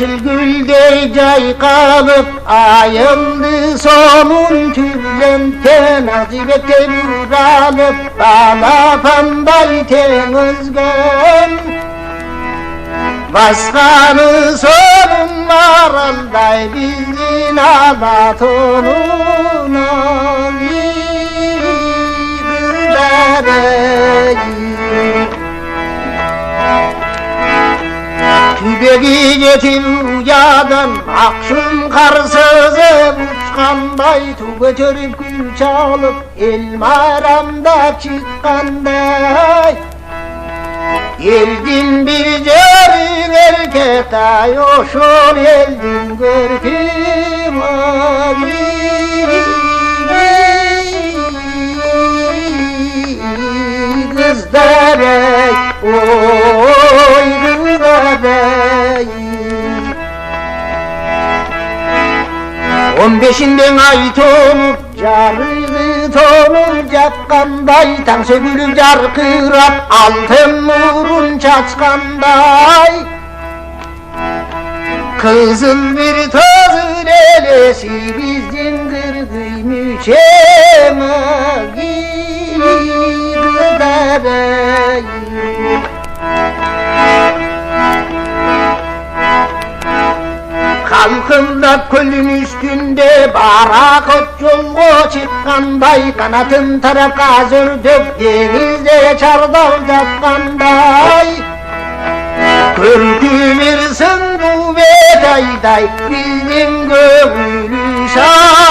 Yeşil gülde caykalıp ayıldı sonun tüllen Nazibete vuralıp balapanday tenizgen Başkanı sonun maralday bizim alatonuna Tübegi getir uyadan akşam karsızı uçkanday Tu götürüp gül çalıp elmaramda çıkkanday Eldin bir cerin erkek ay oşun eldin görküm ağrı Kızlarey oy kızlarey 15'inden ay tonup carıydı tonur capkanday Tan sökülü car kırap altın nurun çaçkanday Kızıl bir tazın elesi bizim kırgıy müçemagi kızlarey Kalkınla kölün üstünde barakot yolga çıkkanday Kanatın taraka zördük denizde çardal çatkanday Körkü bir sındu ve dayday bizim gönlü şah